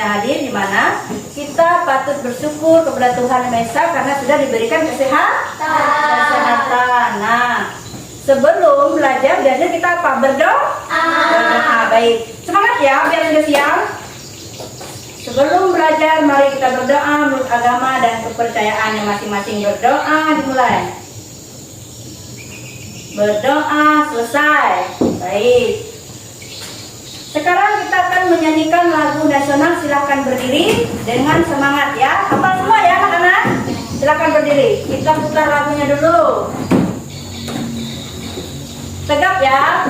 semuanya hadir, di mana kita patut bersyukur kepada Tuhan Yang Maha Esa karena sudah diberikan kesehatan. Nah, sebelum belajar biasanya kita apa? Berdoa. Baik, semangat ya biar sudah siang. Sebelum belajar, mari kita berdoa menurut agama dan kepercayaan yang masing-masing. Berdoa dimulai. Berdoa selesai. Baik. Sekarang kita akan menyanyikan lagu nasional. Silakan berdiri dengan semangat ya. Hafal semua ya anak-anak. Silakan berdiri. Kita putar lagunya dulu. Tegap ya.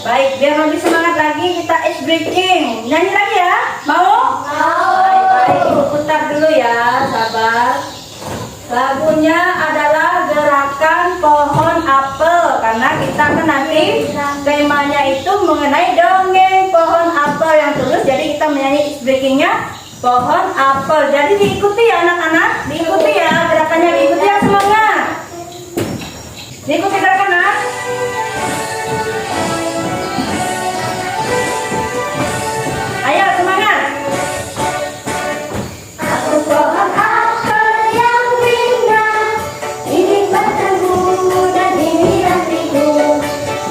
Baik, biar lebih semangat lagi kita ice breaking. Nyanyi lagi ya? Mau? Baik, putar dulu ya, sabar. Lagunya adalah Gerakan Pohon Apel. Karena kita kan nanti temanya itu mengenai dongeng pohon apel yang tulus. Jadi kita menyanyi ice breakingnya Pohon Apel. Jadi diikuti ya anak-anak. Diikuti ya, gerakannya diikuti ya semuanya. Diikuti gerakannya. Ayo semangat. Aku pohon apel yang indah, ini batangku dan ini rantingku.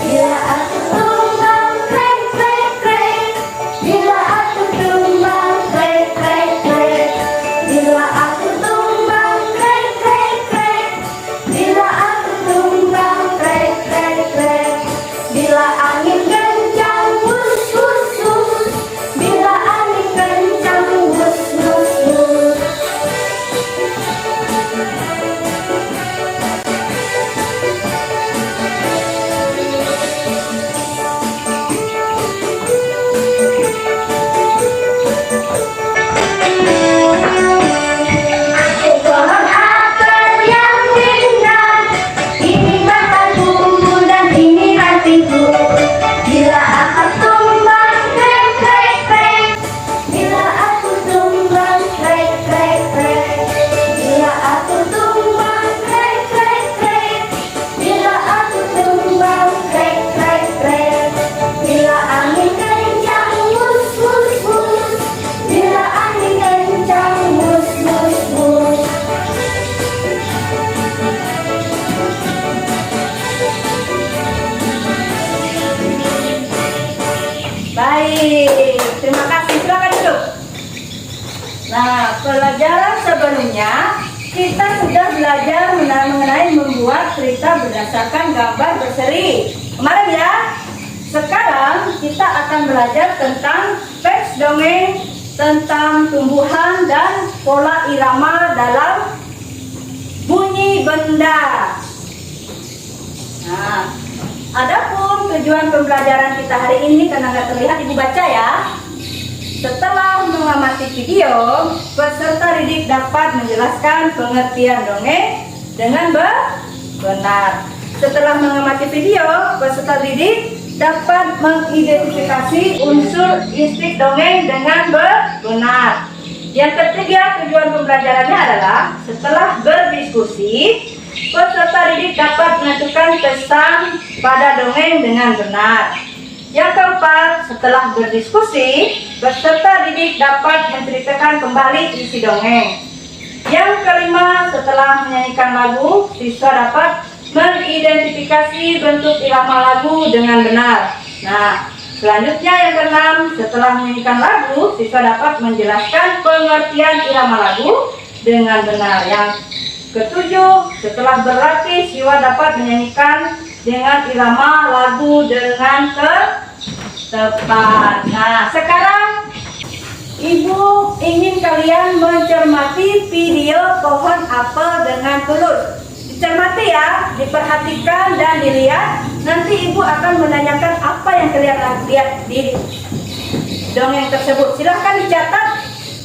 Bila aku tumbang, krek krek krek. Bila aku tumbang, krek krek krek. Bila aku tumbang, krek krek krek. Bila aku tumbang, krek krek krek. Bila angin kencang, wus wus wus. Bila angin kencang, wus wus wus. Aku pohon apel yang indah, ini batangku dan ini rantingku. Bila aku tumbang, krek krek krek. Bila aku tumbang, krek krek krek. Bila aku tumbang, krek krek krek. Bila aku tumbang, krek krek krek. Bila angin kencang, wus wus wus. Bila angin kencang, wus wus wus. Baik, terima kasih. Silakan duduk. Nah, pelajaran sebelumnya kita sudah belajar mengenai membuat cerita berdasarkan gambar berseri. Kemarin ya. Sekarang kita akan belajar tentang teks dongeng, tentang tumbuhan dan pola irama dalam bunyi benda. Nah, adapun tujuan pembelajaran kita hari ini karena nggak terlihat, ibu baca ya. Setelah mengamati video, peserta didik dapat menjelaskan pengertian dongeng dengan benar. Setelah mengamati video, peserta didik dapat mengidentifikasi unsur insting dongeng dengan benar. Yang ketiga, tujuan pembelajarannya adalah setelah berdiskusi, peserta didik dapat menentukan pesan pada dongeng dengan benar. Yang keempat, setelah berdiskusi, peserta didik dapat menceritakan kembali isi dongeng. Yang kelima, setelah menyanyikan lagu, siswa dapat mengidentifikasi bentuk irama lagu dengan benar. Nah, selanjutnya yang keenam, setelah menyanyikan lagu, siswa dapat menjelaskan pengertian irama lagu dengan benar. Yang ketujuh, setelah berlatih, siswa dapat menyanyikan dengan irama lagu dengan tepat. Nah, sekarang Ibu ingin kalian mencermati video pohon apel dengan tulus. Dicermati ya, diperhatikan dan dilihat. Nanti Ibu akan menanyakan apa yang kalian lihat di dongeng tersebut. Silahkan dicatat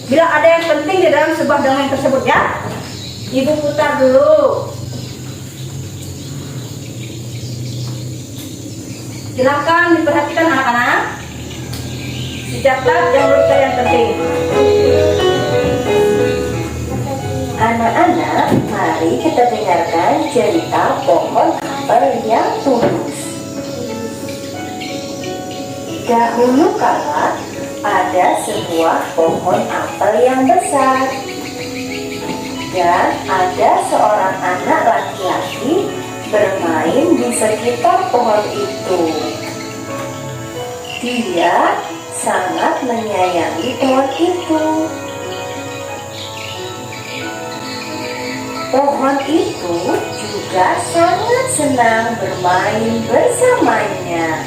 bila ada yang penting di dalam sebuah dongeng tersebut ya. Ibu putar dulu. Silahkan diperhatikan anak-anak. Dicatat yang menurut kalian penting. Anak-anak, mari kita dengarkan cerita pohon apel yang tulus. Dahulu kala ada sebuah pohon apel yang besar, dan ada seorang anak laki-laki bermain di sekitar pohon itu. Dia sangat menyayangi pohon itu. Pohon itu juga sangat senang bermain bersamanya.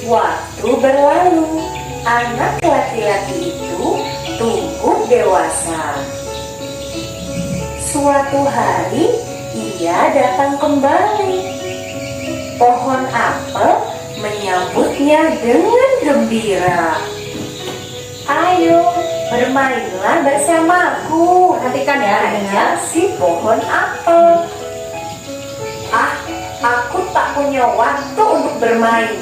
Waktu berlalu, anak laki-laki itu tumbuh dewasa. Suatu hari, ia datang kembali. Pohon apel menyambutnya dengan gembira. Ayo, bermainlah bersamaku. Perhatikan ya, Hanya si pohon apel. Aku tak punya waktu untuk bermain.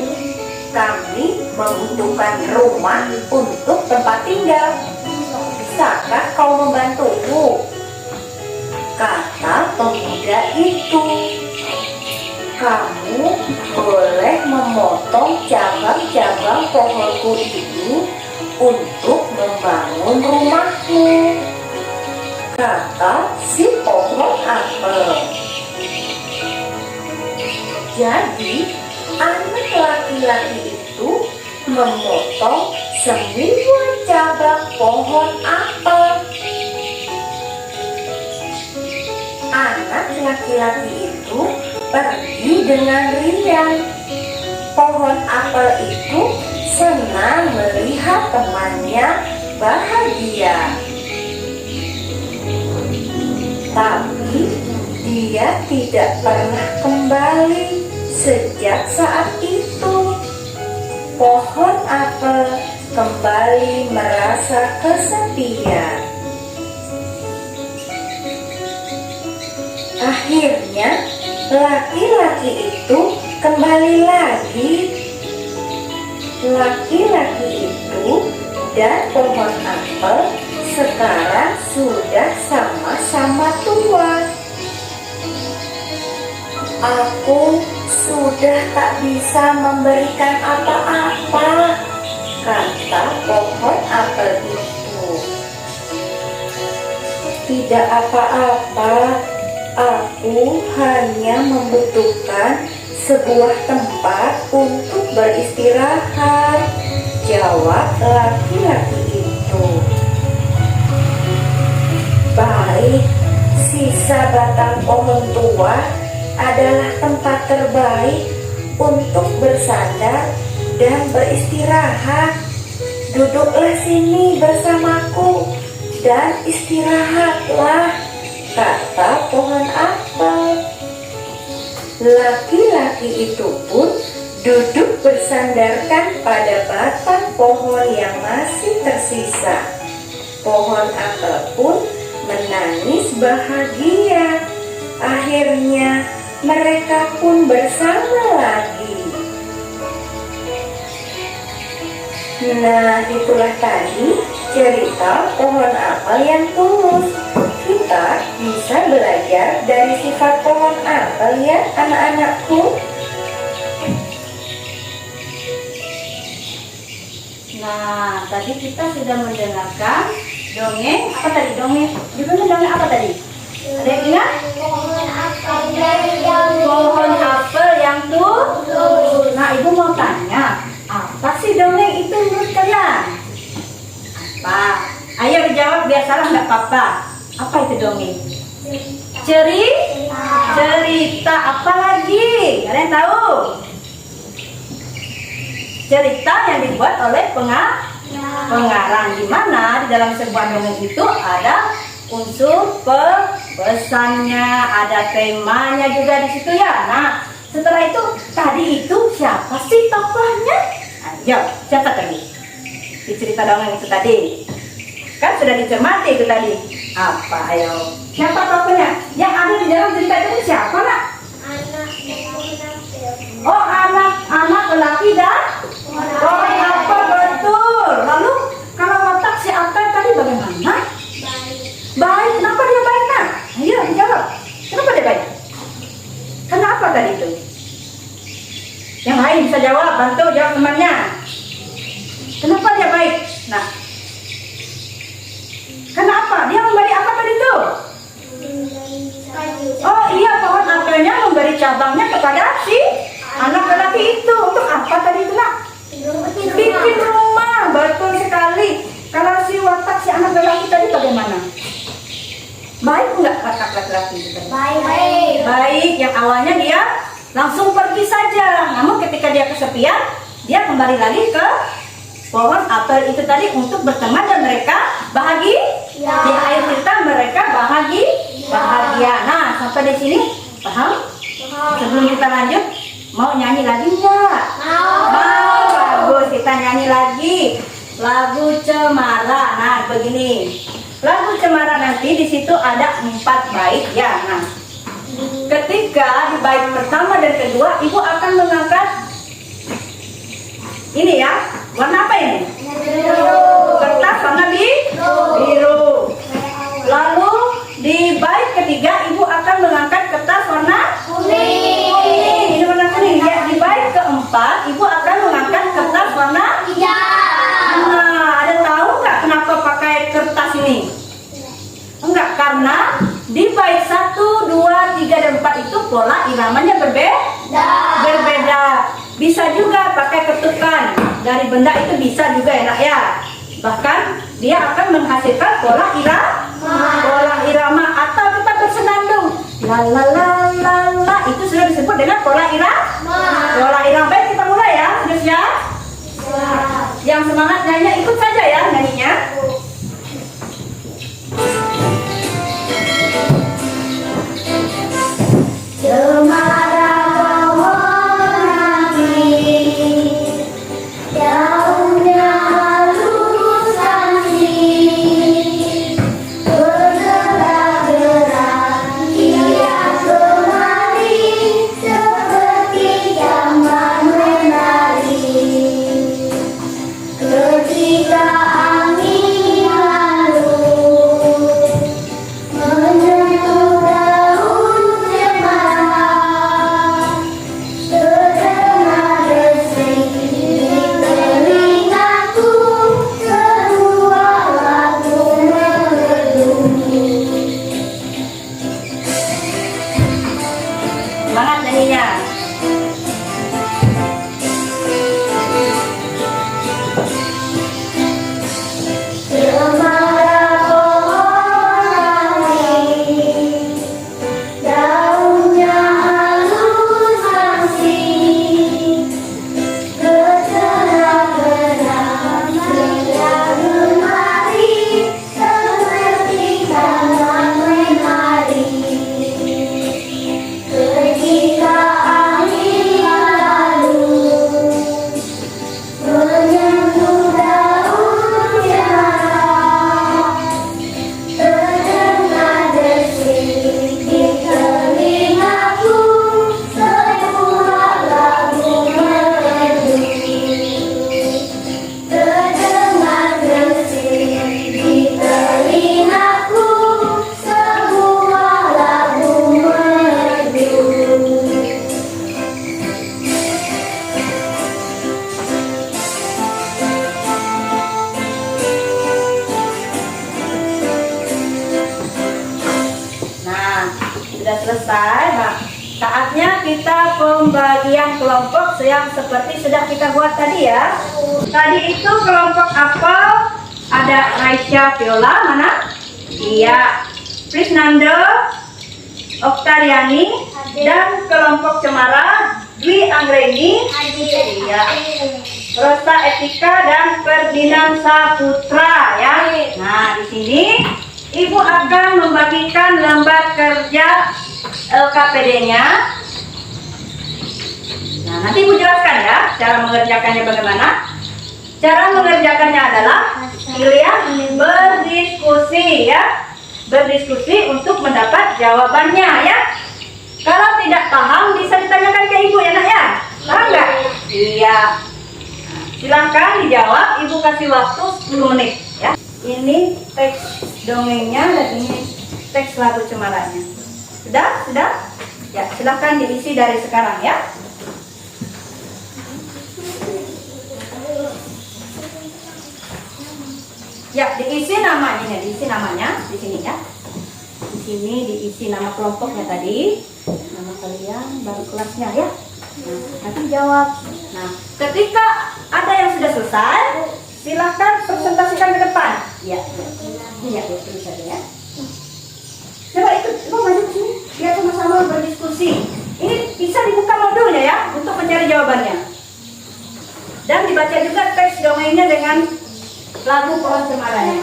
Kami membutuhkan rumah untuk tempat tinggal. Bisakah kau membantuku? Kata pemuda itu. Kamu boleh memotong cabang-cabang pohonku ini untuk membangun rumahmu, kata si pohon apel. Jadi anak laki-laki itu memotong semua cabang pohon apel. Anak laki-laki itu pergi dengan riang. Pohon apel itu senang melihat temannya bahagia. Tapi dia tidak pernah kembali sejak saat itu. Pohon apel kembali merasa kesepian. Akhirnya laki-laki itu kembali lagi. Laki-laki itu dan pohon apel sekarang sudah sama-sama tua. Aku sudah tak bisa memberikan apa-apa, kata pohon apel itu. Tidak apa-apa, aku hanya membutuhkan sebuah tempat untuk beristirahat, jawab laki-laki itu. Baik, sisa batang pohon tua adalah tempat terbaik untuk bersandar dan beristirahat. Duduklah sini bersamaku dan istirahatlah, kata pohon apel. Laki-laki itu pun duduk bersandarkan pada batang pohon yang masih tersisa. Pohon apel pun menangis bahagia. Akhirnya mereka pun bersama lagi. Nah, itulah tadi cerita pohon apel yang tulus. Kita bisa belajar dari sifat pohon apel ya anak-anakku. Nah, tadi kita sudah mendengarkan Dongeng apa tadi? Judulnya dongeng apa tadi? Ada yang ingat? Pohon apel yang tuh. Nah, ibu mau tanya, apa sih dongeng itu menurut kalian? Apa? Ayo dijawab, biar salah nggak apa-apa. Apa itu dongeng? Cerita apa lagi? Kalian tahu? Cerita yang dibuat oleh pengarang, di mana di dalam sebuah dongeng itu ada unsur pesannya, ada temanya juga di situ ya. Nah, setelah itu tadi itu siapa sih tokohnya? Ayo, siapa tadi? Di cerita dongeng itu tadi. Kan sudah dicermati itu tadi. Apa? Ayo. Siapa tokohnya? Yang ada di dalam cerita itu siapa, Nak? Oh, anak lelaki dan pohon apel, betul. Lalu kalau watak si apel tadi bagaimana? Baik. Kenapa dia baik, Nak? Ayo dijawab. Kenapa dia baik? Kenapa tadi itu? Yang lain bisa jawab, bantu jawab temannya. Kenapa dia baik? Nah, kenapa? Dia memberi apa tadi itu? Oh iya, pohon apelnya memberi cabangnya kepada si anak lelaki itu. Untuk apa tadi itu, Nak? Bikin rumah, betul sekali. Kalau si watak si anak lelaki tadi bagaimana? Baik enggak watak lelaki itu? Baik, yang awalnya dia langsung pergi saja. Namun ketika dia kesepian, dia kembali lagi ke pohon apel itu tadi untuk berteman dan mereka bahagia. Di akhir cerita mereka bahagia. Nah, sampai di sini paham? Sebelum kita lanjut, mau nyanyi lagi enggak? Mau. Bagus, kita nyanyi lagi lagu Cemara. Nah, begini. Lagu Cemara nanti di situ ada 4 bait ya. Nah, ketika di bait pertama dan kedua, ibu akan mengangkat ini ya. Warna apa ini? Kertas warna biru. Lalu di bait ketiga ibu akan mengangkat kertas warna kuning. Ini warna kuning ya. Di bait keempat ibu akan mengangkat kertas warna hijau. Nah, ada tahu nggak kenapa pakai kertas ini? Enggak, karena di bait 1, 2, 3, dan 4 itu pola iramanya berbeda. Bisa juga pakai ketukan dari benda itu, bisa juga ya, Nak ya. Bahkan dia akan menghasilkan pola irama atau kita bersenandung. La la la la la, itu sudah disebut dengan pola irama. Baik, kita mulai ya. Sudah siap? Yang semangat nyanyi ikut saja ya nyanyinya. Cemara pohon hati, daunnya halus cantik, bergerak-gerak ia kemari seperti jamban menari. Ketika angin kita pembagian kelompok yang seperti sudah kita buat tadi ya. Tadi itu kelompok apel ada Raisya Viola, mana? Iya. Prisnando, Oktariani, dan kelompok Cemara Dwi Anggreni, iya. Rosa Etika dan Ferdinand Saputra ya. Nah, di sini Ibu akan membagikan lembar kerja LKPD-nya. Nah, nanti Ibu jelaskan ya cara mengerjakannya bagaimana. Cara mengerjakannya adalah kalian berdiskusi ya. Berdiskusi untuk mendapat jawabannya ya. Kalau tidak paham bisa ditanyakan ke Ibu ya nak ya. Paham nggak? Iya. Silahkan dijawab, Ibu kasih waktu 10 menit ya. Ini teks dongengnya dan ini teks lagu Cemaranya. Sudah? Sudah? Ya, silahkan diisi dari sekarang ya. Ya, diisi namanya, diisi namanya di sini ya. Di sini diisi nama kelompoknya tadi, nama kalian, baru kelasnya ya. Nah, nanti jawab. Nah, ketika ada yang sudah selesai, silahkan presentasikan ke depan. Ya, ya, bisa ya. Coba ikut, coba maju ke sini, biar sama-sama berdiskusi. Ini bisa dibuka modulnya ya, untuk mencari jawabannya. Dan dibaca juga teks dongengnya dengan lagu Pohon Cemaranya.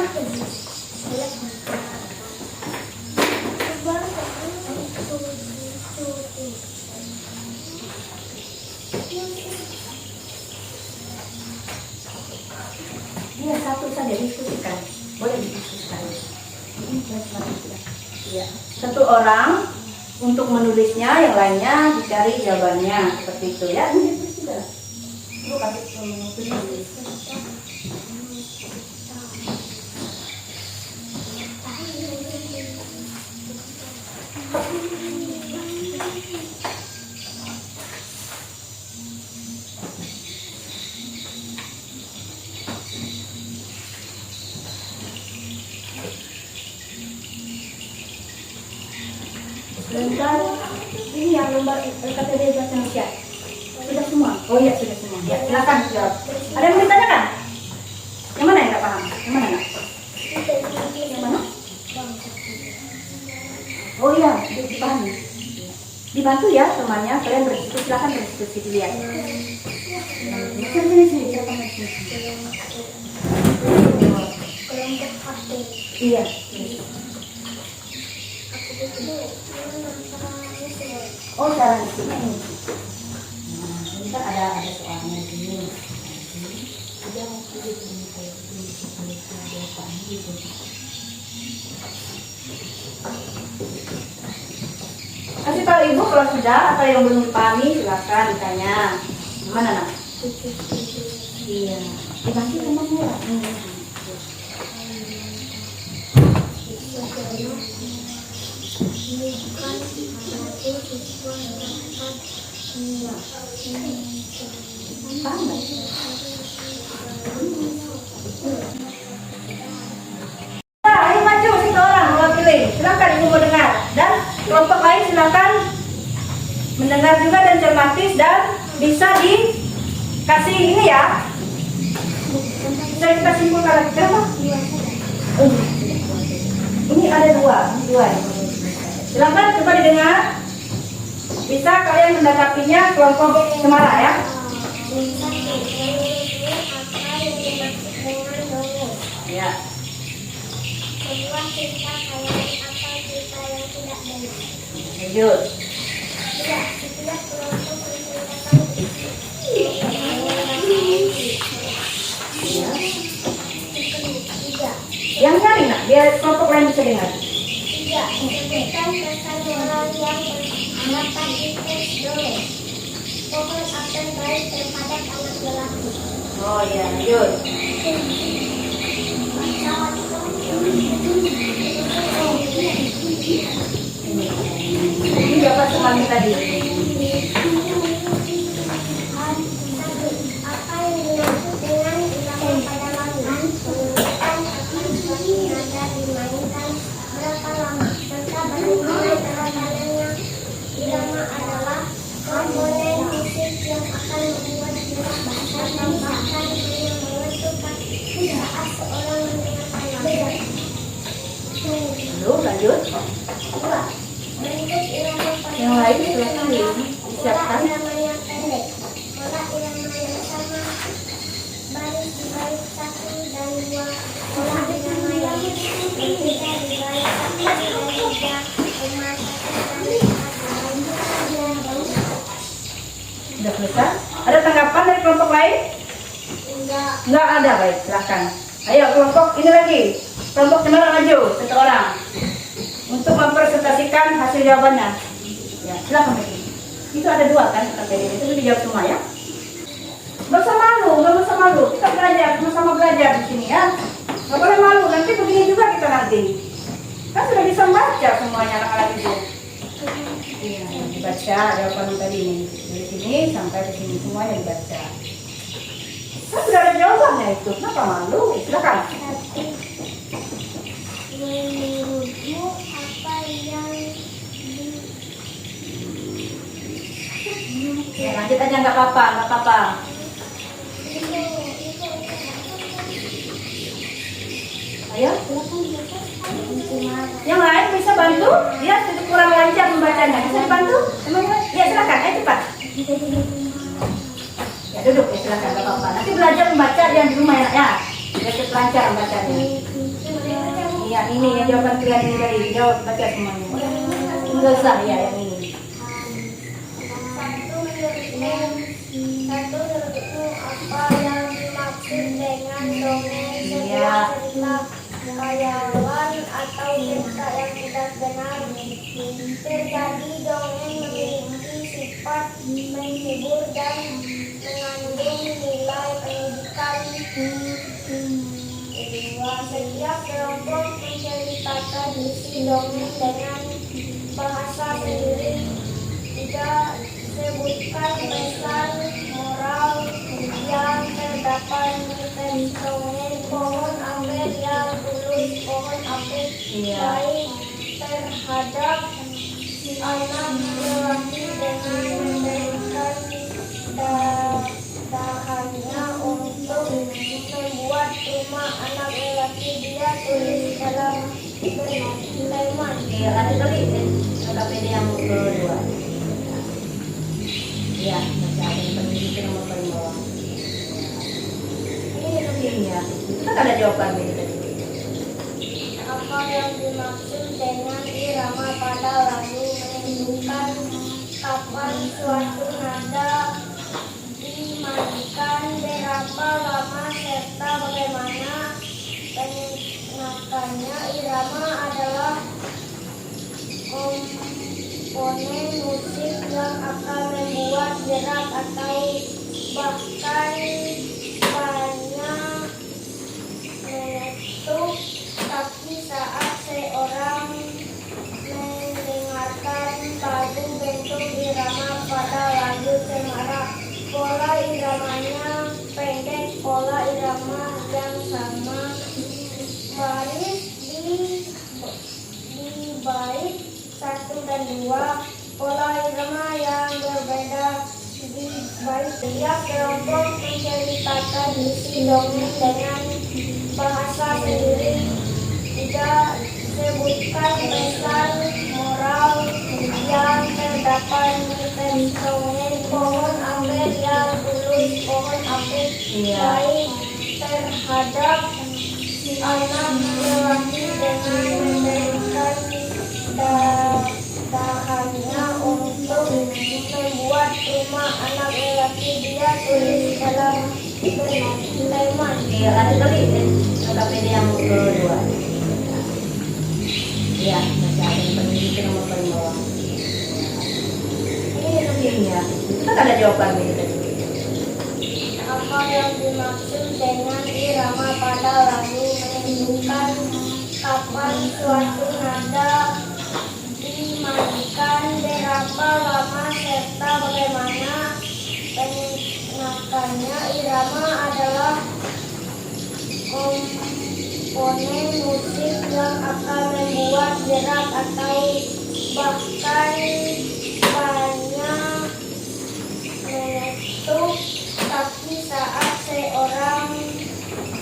Iya, satu saja diskusikan. Boleh didiskusikan. Ya, satu orang untuk menulisnya, yang lainnya dicari jawabannya seperti itu ya. Ini sudah. Lu kasih menulis. Sebentar, ini yang lembar KTP bahasa Indonesia. Sudah semua? Oh iya, sudah semua. Ya, silakan jawab. Ada yang mau ditanyakan? Yang mana yang nggak paham? Yang mana nggak? Yang mana? Oh iya, dipahami. Dibantu ya temannya, kalian berdiskusi, silakan berdiskusi dilihat. Sini, silakan berdiskusi. Iya. Oh, cara di sini ini. Nah, ini kan ada soalnya di sini. Kasih tahu Ibu kalau sudah atau yang belum dipahami silakan ditanya. Gimana nak? Iya. Dibantu temannya. Ayo maju satu orang mewakili. Silakan Ibu mau dengar dan kelompok lain silakan mendengar juga dan cermati dan bisa dikasih ini ya. Bisa kita simpulkan lagi berapa? Ini ada dua. Silakan coba didengar. Bisa kalian mendakapinya kelompok Cemara ya. Ya. Sebuah cerita kayangan atau cerita yang tidak benar. Lanjut. Tidak, setiap kelompok menceritakan Ya. Yang nyari nak, biar kelompok lain bisa dengar. tidak sebutkan kesan moral yang beranggapan itu dongeng. Pohon apel baik terhadap anak lelaki. Oh iya, lanjut. Ini dapat semuanya tadi. Apa yang dimaksud dengan irama pada langit? Menunjukkan kapan suatu nada dimainkan, berapa lama, serta bagaimana cara tandanya. Irama adalah lanjut. Bentuk irama pada Yang lain silahkan pola disiapkan. irama yang pendek. Pola irama yang sama baris di baris 1 dan 2. Pola irama yang berbeda di baris 1 dan 3. Irama 1 dan 4. Sudah selesai. Ada tanggapan dari kelompok lain? Enggak ada, baik, silahkan. Ayo kelompok ini lagi. Kelompok cemara maju, satu orang. Untuk mempresentasikan hasil jawabannya. Ya, silahkan lagi. Itu ada 2 kan, itu dijawab semua ya. Nggak usah malu, nggak usah malu. Kita belajar, sama-sama belajar di sini ya. Nggak boleh malu, nanti begini juga kita nanti. Kan sudah bisa baca semuanya anak-anak itu. Iya, dibaca jawaban tadi ini. Dari sini sampai ke sini semuanya dibaca. Kan sudah ada jawabannya itu, kenapa malu? Silakan. Menurutmu apa yang Ya, lanjut aja nggak apa-apa, nggak apa-apa. Ayo, yang lain bisa bantu? Dia sedikit kurang lancar membacanya. Bisa dibantu? Teman-teman? Ya silakan, ayo cepat. Ya duduk ya silakan, nggak apa-apa. Nanti belajar membaca yang di rumah ya. Biar cepat lancar membacanya. Iya ini yang jawaban pilihan ini tadi, jawab baca semuanya. Enggak usah ya yang ini. Satu menurutmu apa yang dimaksud dengan dongeng Iya. sebuah cerita khayalan atau cerita yang tidak benar? Terjadi dongeng memiliki sifat menghibur dan mengandung nilai pendidikan. Kedua, setiap kelompok menceritakan isi dongeng dengan bahasa sendiri. Tiga, sebutkan pesan moral yang terdapat di teks dongeng. Pohon apel yang tulus, pohon apel Iya. baik terhadap anak lelaki dengan memberikan dahannya untuk membuat rumah anak lelaki. Dia tulis dalam lemon. Iya, lanjut lagi. KPD yang kedua. Iya, masih ada yang pendidikan nomor paling bawah. Iya, itu kan ada jawaban ini tadi. Apa yang dimaksud dengan irama pada lagu menunjukkan kapan suatu nada dimainkan, berapa lama serta bagaimana penyenakannya. Irama adalah komponen musik yang akan membuat gerak atau bahkan banyak mengetuk kaki saat seorang mendengarkan lagu. Bentuk irama pada lagu cemara. Pola iramanya pendek, pola irama yang sama, baris di bait 1 dan 2. Pola irama yang berbeda di bait. Setiap kelompok menceritakan isi dongeng dengan bahasa sendiri. Tiga, sebutkan pesan moral yang terdapat di teks dongeng. Pohon apel yang tulus, pohon apel Iya. baik terhadap anak lelaki dengan memberikan dahannya untuk membuat rumah anak lelaki. Dia tulis dalam lemon. Iya, lanjut lagi. KPD yang kedua. Iya, masih ada yang pendidikan nomor paling bawah. Iya, itu kan ada jawaban ini tadi. Apa yang dimaksud dengan irama pada lagu menunjukkan kapan suatu nada dimainkan, berapa lama serta bagaimana penyenakannya. Irama adalah komponen musik yang akan membuat gerak atau bahkan banyak mengetuk kaki saat seorang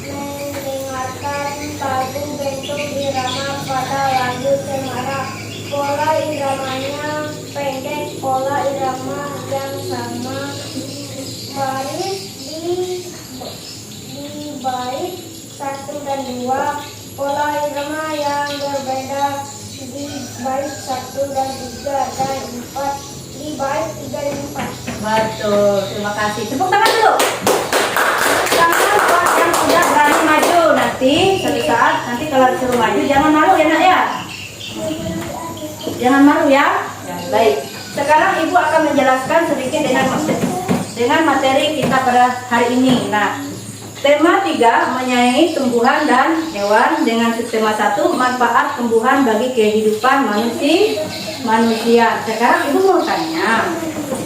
mendengarkan lagu. Bentuk irama pada lanjut cemara. Pola iramanya pendek, pola irama yang sama. Baris di bait 1 dan 2. Pola irama yang berbeda di bait 1 dan 3 dan 4. Di bait 3 dan 4. Betul, terima kasih. Tepuk tangan dulu. Tepuk tangan buat yang sudah berani maju nanti. Suatu saat nanti kalau disuruh maju jangan malu ya nak ya. Jangan malu ya. Ya, baik. Sekarang ibu akan menjelaskan sedikit dengan materi kita pada hari ini. Nah, tema 3 menyayangi tumbuhan dan hewan, dengan tema 1 manfaat tumbuhan bagi kehidupan manusia. Sekarang ibu mau tanya,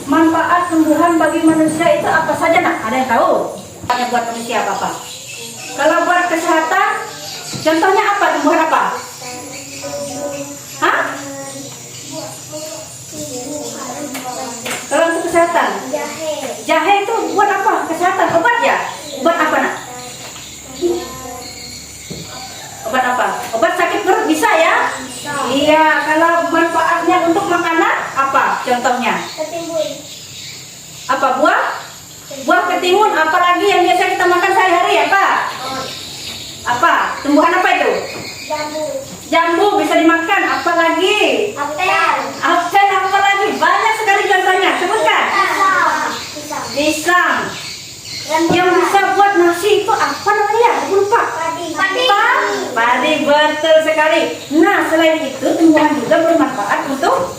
manfaat tumbuhan bagi manusia itu apa saja nak? Ada yang tahu? Hanya buat manusia apa? Kalau buat kesehatan, contohnya apa? Tumbuhan apa? Hah? Kalau untuk kesehatan, jahe itu buat apa? Kesehatan, obat ya? Obat apa nak? Obat apa? Obat sakit perut bisa ya? Iya. Kalau manfaatnya untuk makanan apa? Contohnya? Ketimbun. Apa buah? Buah ketimun. Apalagi yang biasa kita makan sehari-hari ya Pak? Apa? Tumbuhan apa itu? Jambu. Jambu bisa dimakan. Apalagi? Apel. Apel apalagi? Banyak sekali contohnya. Sebutkan. Pisang. Pisang. Yang bisa buat nasi itu apa namanya? Aku lupa. Padi, betul sekali. Nah, selain itu tumbuhan juga bermanfaat untuk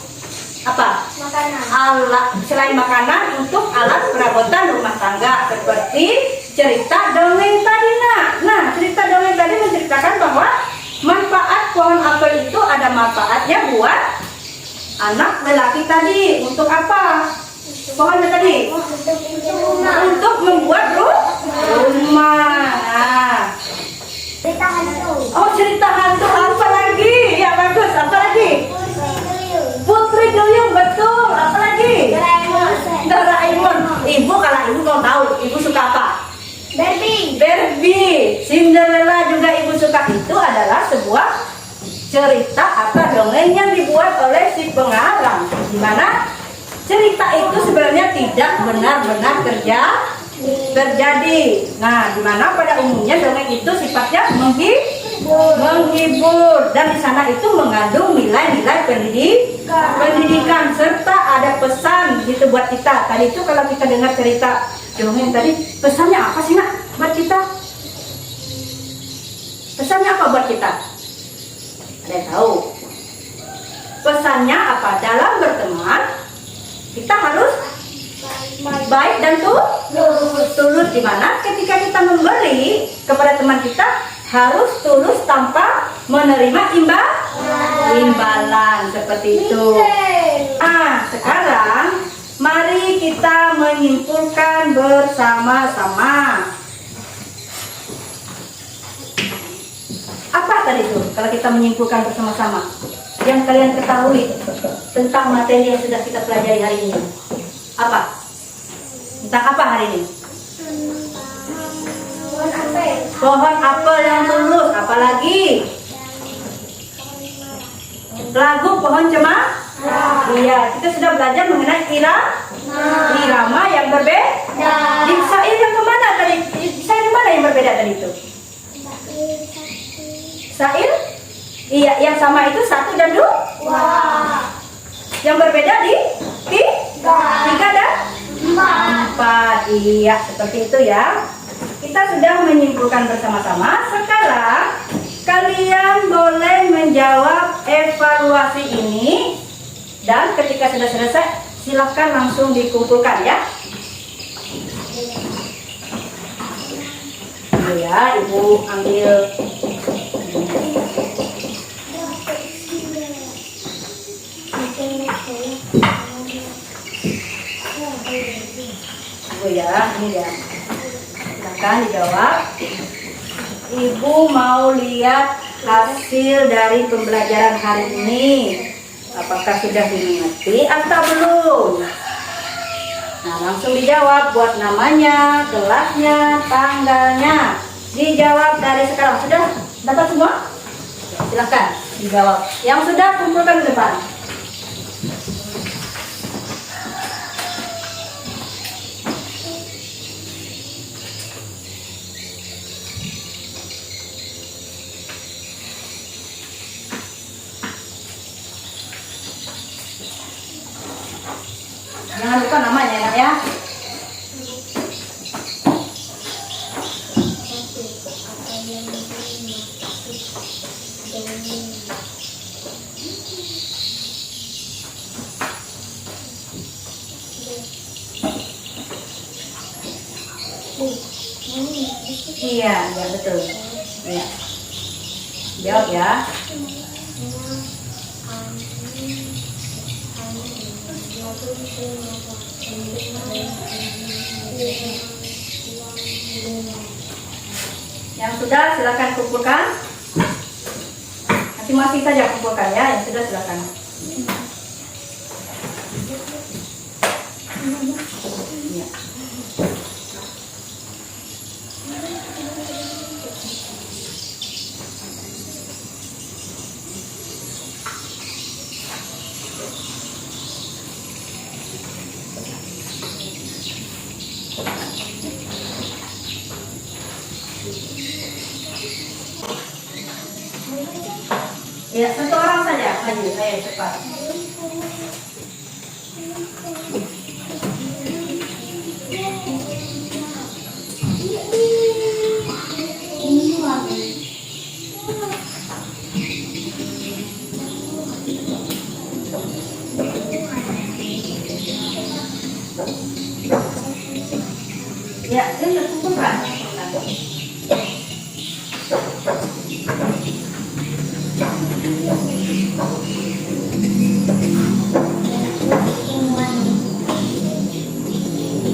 apa? Makanan. Alat, selain makanan, untuk alat perabotan rumah tangga seperti cerita dongeng tadi nak. Nah, cerita dongeng tadi menceritakan bahwa manfaat pohon apel itu ada manfaatnya buat anak lelaki tadi. Untuk apa? Pohonnya tadi? Untuk membuat rumah. Nah. Cerita hantu. Oh, cerita hantu apa lagi? Ya bagus, apa lagi? Putri Duyung, betul. Apa lagi? Doraemon. Ibu kalau ibu mau tahu, ibu suka apa? Barbie. Cinderella juga ibu suka. Itu adalah sebuah cerita atau dongeng yang dibuat oleh si pengarang. Di mana cerita itu sebenarnya tidak benar-benar terjadi. Nah, di mana pada umumnya dongeng itu sifatnya menghibur, dan di sana itu mengandung nilai-nilai pendidikan serta ada pesan gitu buat kita. Tadi itu kalau kita dengar cerita dongeng tadi, pesannya apa sih nak buat kita? Pesannya apa buat kita? Ada yang tahu? Pesannya apa? Dalam berteman kita harus baik dan tulus. Di mana ketika kita memberi kepada teman kita harus tulus tanpa menerima imbalan seperti itu. Nah, sekarang mari kita menyimpulkan bersama-sama. Apa tadi itu? Kalau kita menyimpulkan bersama-sama, yang kalian ketahui tentang materi yang sudah kita pelajari hari ini. Apa? Tentang apa hari ini? Pohon apel. Pohon apel yang tulus. Apalagi? Lagu pohon cemara. Iya, kita sudah belajar mengenai irama yang berbeda. Di syair yang kemana tadi? Syair mana yang berbeda tadi itu? Syair? Iya, yang sama itu 1 dan 2. Yang berbeda di 3 dan 4. Iya, seperti itu ya. Kita sudah menyimpulkan bersama-sama. Sekarang kalian boleh menjawab evaluasi ini, dan ketika sudah selesai silahkan langsung dikumpulkan ya. Ya, ibu ambil. Ibu ya, ini ya. Silakan dijawab. Ibu mau lihat hasil dari pembelajaran hari ini. Apakah sudah dimengerti atau belum? Nah, langsung dijawab, buat namanya, kelasnya, tanggalnya. Dijawab dari sekarang. Sudah dapat semua? Silakan. Dijawab. Yang sudah kumpulkan ke depan. Jangan lupa namanya nak ya. Iya, ya betul. Iya. Jawab ya. Yang sudah silakan kumpulkan. Masing-masing saja kumpulkan ya. Yang sudah silakan. Ya. Ya, satu orang saja maju, saya cepat. Ya, ini kumpulkan.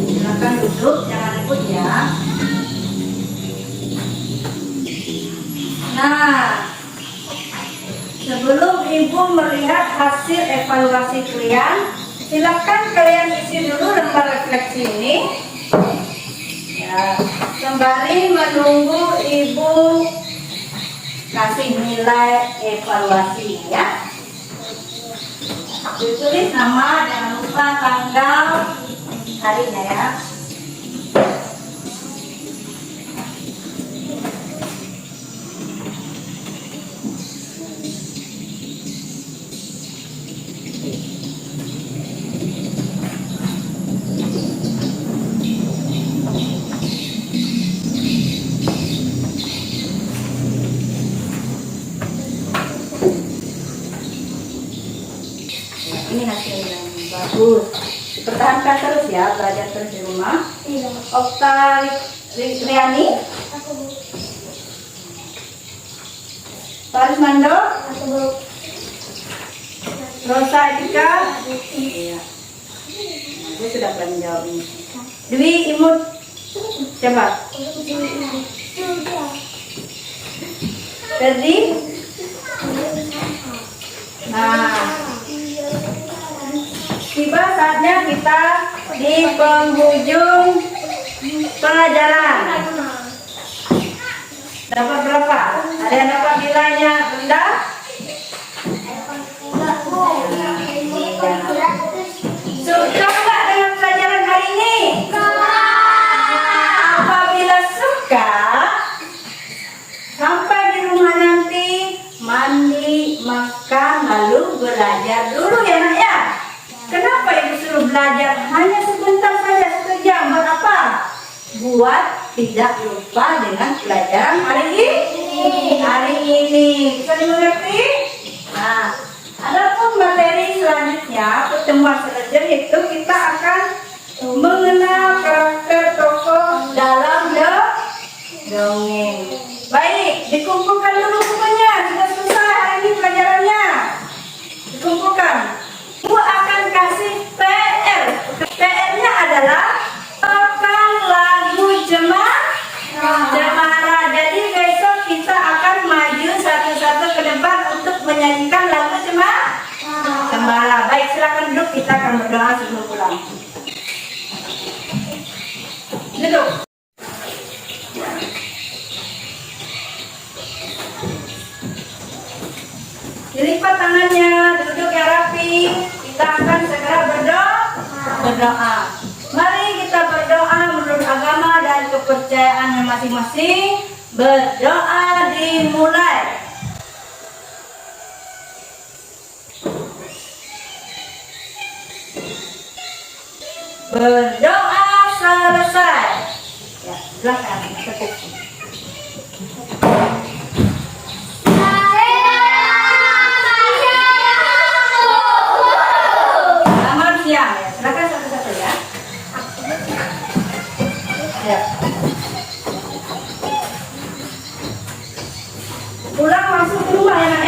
Silakan duduk, jangan ribut ya. Nah, sebelum ibu melihat hasil evaluasi kalian, silakan kalian isi dulu lembar refleksi ini. Ya, sembari menunggu ibu kasih nilai evaluasi ya. Ditulis nama, jangan lupa tanggal, harinya ya. Ini hasil yang bagus. Dipertahankan terus ya, belajar terus di rumah. Iya. Okta Riani, Aku bu. Paris Mando, Aku bu. Rosa Etika. Iya. Gue sudah pernah menjawab ini. Dwi Imut, siapa? Ferdi. Nah, tiba saatnya kita di penghujung pelajaran. Dapat berapa? Ada yang dapat nilainya rendah? Suka nggak dengan pelajaran hari ini? Apabila suka, sampai di rumah nanti mandi, makan, lalu belajar dulu ya nak ya. Kenapa ibu suruh belajar hanya sebentar saja, 1 jam? Buat apa? Buat tidak lupa dengan pelajaran hari ini. Hari ini bisa dimengerti? Nah, adapun materi selanjutnya pertemuan selanjutnya itu kita akan mengenal karakter tokoh dalam dongeng. Baik, dikumpulkan dulu bukunya. Sudah selesai hari ini pelajarannya. Dikumpulkan. Ibu akan kasih PR. PR-nya adalah tokoh lagu Cemara. Jadi besok kita akan maju satu-satu ke depan untuk menyanyikan lagu Cemara. Baik, silakan duduk. Kita akan berdoa sebelum pulang. Duduk. Dilipat tangannya, duduk yang rapi. Kita akan segera berdoa. Mari kita berdoa menurut agama dan kepercayaan masing-masing. Berdoa dimulai. Berdoa selesai. Ya, silakan tepuk. Selamat siang ya. Silakan satu-satu ya. Ya. Pulang langsung ke rumah ya.